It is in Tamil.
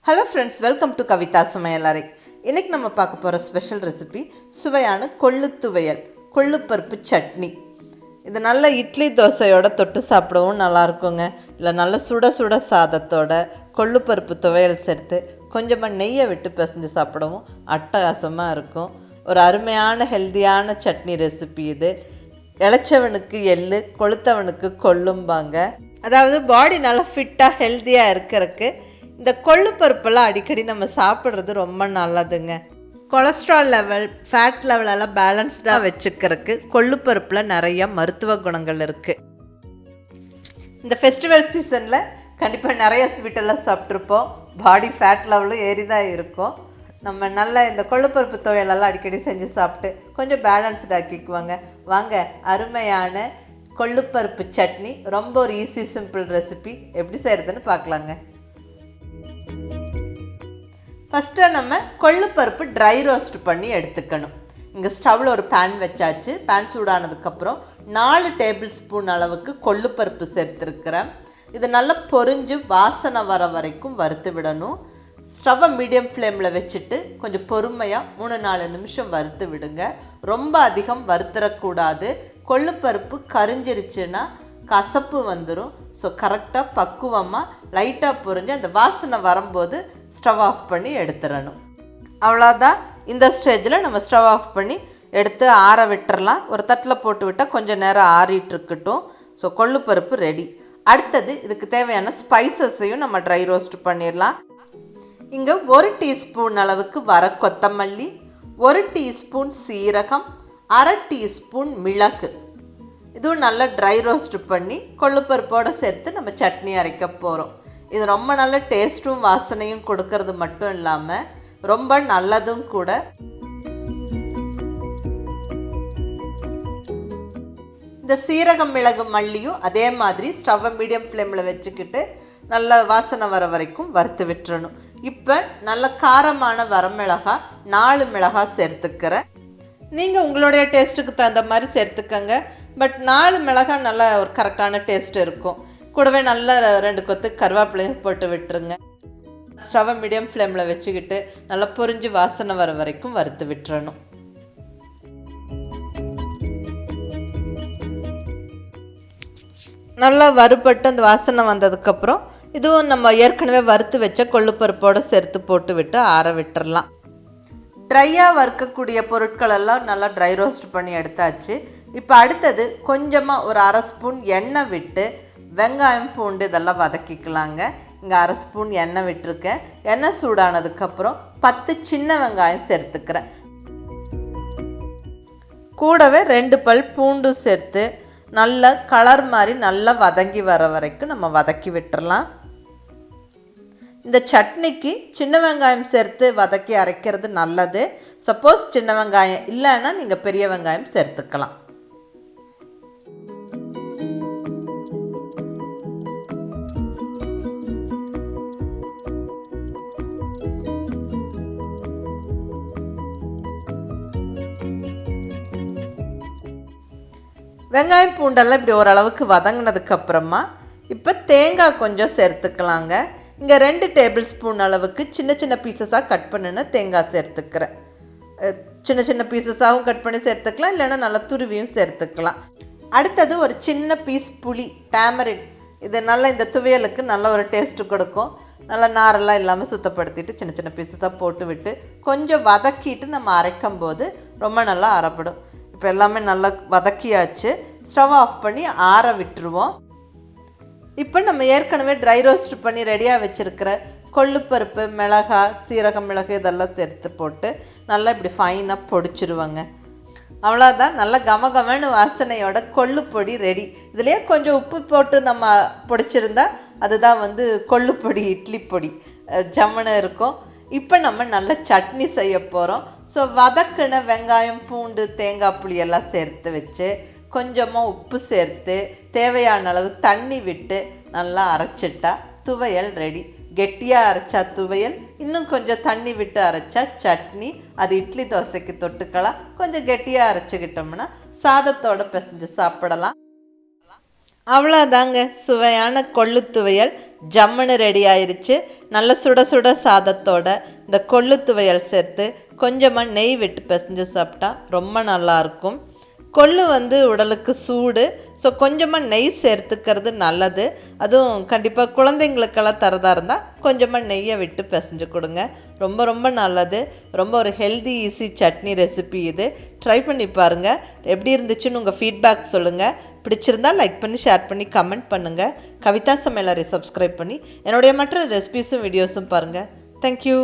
Hello friends, welcome to Kavithasamayalarai. இன்னைக்கு நம்ம பார்க்க போற ஸ்பெஷல் ரெசிபி சுவையான கொள்ளுத்துவையல், கொள்ளுப்பருப்பு சட்னி. இது நல்ல இட்லி தோசையோட தொட்டு சாப்பிடவும் நல்லா இருக்குங்க. இல்ல நல்ல சுட சுட சாதத்தோட கொள்ளுப்பருப்பு துவையல் சேர்த்து கொஞ்சமா நெய்யை விட்டு பிசைஞ்சு சாப்பிடவும் அட்டகாசமா இருக்கும். ஒரு அருமையான ஹெல்தியான சட்னி ரெசிபி இது. இளைச்சவனுக்கு எள்ளு, கொளுத்தவனுக்கு கொள்ளும்பாங்க. அதாவது பாடி நல்லா ஃபிட்டாக ஹெல்த்தியாக இருக்கிறதுக்கு இந்த கொள்ளு பருப்பெல்லாம் அடிக்கடி நம்ம சாப்பிட்றது ரொம்ப நல்லதுங்க. கொலஸ்ட்ரால் லெவல், ஃபேட் லெவலெல்லாம் பேலன்ஸ்டாக வச்சுக்கிறதுக்கு கொள்ளு பருப்பில் நிறைய மருத்துவ குணங்கள் இருக்குது. இந்த ஃபெஸ்டிவல் சீசனில் கண்டிப்பாக நிறைய ஸ்வீட்டெல்லாம் சாப்பிட்ருப்போம். பாடி ஃபேட் லெவலும் ஏறி தான் இருக்கும். நம்ம நல்ல இந்த கொள்ளுப்பருப்பு துவையலெல்லாம் அடிக்கடி செஞ்சு சாப்பிட்டு கொஞ்சம் பேலன்ஸ்டு ஆக்கிக்குவாங்க. வாங்க, அருமையான கொள்ளுப்பருப்பு சட்னி, ரொம்ப ஒரு ஈஸி சிம்பிள் ரெசிபி எப்படி செய்கிறதுன்னு பார்க்கலாங்க. ஃபஸ்ட்டு நம்ம கொள்ளுப்பருப்பு ட்ரை ரோஸ்ட் பண்ணி எடுத்துக்கணும். இங்கே ஸ்டவ்வில் ஒரு பேன் வச்சாச்சு. பேன் சூடானதுக்கப்புறம் 4 டேபிள் ஸ்பூன் அளவுக்கு கொள்ளுப்பருப்பு சேர்த்துருக்கிறேன். இது நல்லா பொரிஞ்சு வாசனை வர வரைக்கும் வறுத்து விடணும். ஸ்டவ்வை மீடியம் ஃப்ளேமில் வச்சுட்டு கொஞ்சம் பொறுமையாக 3-4 நிமிஷம் வறுத்து விடுங்க. ரொம்ப அதிகம் வறுத்துடக்கூடாது. கொள்ளுப்பருப்பு கரிஞ்சிருச்சுன்னா கசப்பு வந்துடும். ஸோ கரெக்டாக பக்குவமாக லைட்டாக பொரிஞ்சு அந்த வாசனை வரும்போது ஸ்டவ் ஆஃப் பண்ணி எடுத்துடணும். அவ்வளோதான். இந்த ஸ்டேஜில் நம்ம ஸ்டவ் ஆஃப் பண்ணி எடுத்து ஆற விட்டுறலாம். ஒரு தட்டில் போட்டு விட்டால் கொஞ்சம் நேரம் ஆறிட்டுருக்கட்டும். So கொள்ளுப்பருப்பு ready. அடுத்தது இதுக்கு தேவையான ஸ்பைசஸையும் நம்ம ட்ரை ரோஸ்ட் பண்ணிடலாம். இங்கே 1 டீஸ்பூன் அளவுக்கு வர கொத்தமல்லி, 1 டீஸ்பூன் சீரகம், 1/2 டீஸ்பூன் மிளகு, இதுவும் நல்லா ட்ரை ரோஸ்ட் பண்ணி கொள்ளுப்பருப்போடு சேர்த்து நம்ம சட்னி அரைக்க போகிறோம். இது ரொம்ப நல்ல டேஸ்ட்டும் வாசனையும் கொடுக்கறது மட்டும் இல்லாமல் ரொம்ப நல்லதும் கூட. இந்த சீரகம், மிளகு, மல்லியும் அதே மாதிரி ஸ்டவ்வை மீடியம் ஃப்ளேமில் வச்சுக்கிட்டு நல்ல வாசனை வர வரைக்கும் வறுத்து விட்டுறணும். இப்போ நல்ல காரமான வரமிளகாய் 4 மிளகாய் சேர்த்துக்கிறேன். நீங்கள் உங்களுடைய டேஸ்ட்டுக்கு தகுந்த மாதிரி சேர்த்துக்கங்க. பட் 4 மிளகாய் நல்லா ஒரு கரெக்டான டேஸ்ட் இருக்கும். கூடவே நல்லா 2 கொத்து கருவேப்பிலையும் போட்டு விட்டுருங்க. ஸ்டவ்வை மீடியம் ஃப்ளேமில் வச்சுக்கிட்டு நல்லா பொரிஞ்சு வாசனை வர வரைக்கும் வறுத்து விட்டுறணும். நல்லா வறுபட்டு அந்த வாசனை வந்ததுக்கப்புறம் இதுவும் நம்ம ஏற்கனவே வறுத்து வச்ச கொள்ளுப்பருப்போடு சேர்த்து போட்டு விட்டு ஆற விட்டுறலாம். ட்ரையாக வறுக்கக்கூடிய பொருட்களெல்லாம் நல்லா ட்ரை ரோஸ்ட் பண்ணி எடுத்தாச்சு. இப்போ அடுத்தது கொஞ்சமாக ஒரு 1/2 ஸ்பூன் எண்ணெய் விட்டு வெங்காயம், பூண்டு இதெல்லாம் வதக்கிக்கலாங்க. இங்கே 1/2 ஸ்பூன் எண்ணெய் விட்டுருக்கேன். எண்ணெய் சூடானதுக்கப்புறம் 10 சின்ன வெங்காயம் சேர்த்துக்கிறேன். கூடவே 2 பல் பூண்டு சேர்த்து நல்ல கலர் மாதிரி நல்லா வதங்கி வர வரைக்கும் நம்ம வதக்கி விட்டுறலாம். இந்த சட்னிக்கு சின்ன வெங்காயம் சேர்த்து வதக்கி அரைக்கிறது நல்லது. சப்போஸ் சின்ன வெங்காயம் இல்லைன்னா நீங்கள் பெரிய வெங்காயம் சேர்த்துக்கலாம். வெங்காயம் பூண்டெல்லாம் இப்படி ஓரளவுக்கு வதங்கினதுக்கப்புறமா இப்போ தேங்காய் கொஞ்சம் சேர்த்துக்கலாங்க. இங்கே 2 டேபிள் ஸ்பூன் அளவுக்கு சின்ன சின்ன பீசஸாக கட் பண்ணின தேங்காய் சேர்த்துக்கிறேன். சின்ன சின்ன பீசஸாகவும் கட் பண்ணி சேர்த்துக்கலாம், இல்லைன்னா நல்லா துருவியும் சேர்த்துக்கலாம். அடுத்தது ஒரு சின்ன பீஸ் புளி, டேமரின். இது நல்லா இந்த துவையலுக்கு நல்ல ஒரு டேஸ்ட்டு கொடுக்கும். நல்லா நாரெல்லாம் இல்லாமல் சுத்தப்படுத்திட்டு சின்ன சின்ன பீசஸாக போட்டு விட்டு கொஞ்சம் வதக்கிட்டு நம்ம அரைக்கும் போது ரொம்ப நல்லா அரைப்படும். இப்போ எல்லாமே நல்லா வதக்கியாச்சு. ஸ்டவ் ஆஃப் பண்ணி ஆற விட்டுருவோம். இப்போ நம்ம ஏற்கனவே ட்ரை ரோஸ்ட் பண்ணி ரெடியாக வச்சுருக்கிற கொள்ளுப்பருப்பு, மிளகாய், சீரகம், மிளகு இதெல்லாம் சேர்த்து போட்டு நல்லா இப்படி ஃபைனாக பொடிச்சிருவாங்க. அவ்வளோதான். நல்லா கமகமன்னு வாசனையோட கொள்ளுப்பொடி ரெடி. இதுலேயே கொஞ்சம் உப்பு போட்டு நம்ம பொடிச்சிருந்தா அதுதான் கொள்ளுப்பொடி, இட்லி பொடி ஜம்முன்னு இருக்கும். இப்போ நம்ம நல்ல சட்னி செய்ய போகிறோம். ஸோ வதக்கின வெங்காயம், பூண்டு, தேங்காய், புளி எல்லாம் சேர்த்து வச்சு கொஞ்சமாக உப்பு சேர்த்து தேவையான அளவு தண்ணி விட்டு நல்லா அரைச்சிட்டா துவையல் ரெடி. கெட்டியாக அரைச்சா துவையல், இன்னும் கொஞ்சம் தண்ணி விட்டு அரைச்சா சட்னி. அது இட்லி தோசைக்கு தொட்டுக்கலாம். கொஞ்சம் கெட்டியாக அரைச்சிக்கிட்டோம்னா சாதத்தோடு பிசைஞ்சு சாப்பிடலாம். அவ்வளோதாங்க, சுவையான கொள்ளுத்துவையல் ஜம்முன்னு ரெடி ஆயிருச்சு. நல்ல சுட சுட சாதத்தோட இந்த கொள்ளு துவையல் சேர்த்து கொஞ்சமாக நெய் விட்டு பிசைஞ்சு சாப்பிட்டா ரொம்ப நல்லாயிருக்கும். கொள்ளு உடலுக்கு சூடு, ஸோ கொஞ்சமாக நெய் சேர்த்துக்கிறது நல்லது. அதுவும் கண்டிப்பாக குழந்தைங்களுக்கெல்லாம் தரதாக இருந்தால் கொஞ்சமாக நெய்யை விட்டு பிசைஞ்சு கொடுங்க, ரொம்ப ரொம்ப நல்லது. ரொம்ப ஒரு ஹெல்தி ஈஸி சட்னி ரெசிபி இது. ட்ரை பண்ணி பாருங்கள். எப்படி இருந்துச்சுன்னு உங்கள் ஃபீட்பேக் சொல்லுங்கள். பிடிச்சிருந்தால் லைக் பண்ணி ஷேர் பண்ணி கமெண்ட் பண்ணுங்கள். கவிதா சமையலறை சப்ஸ்கிரைப் பண்ணி என்னுடைய மற்ற ரெசிபீஸும் வீடியோஸும் பாருங்கள். தேங்க்யூ.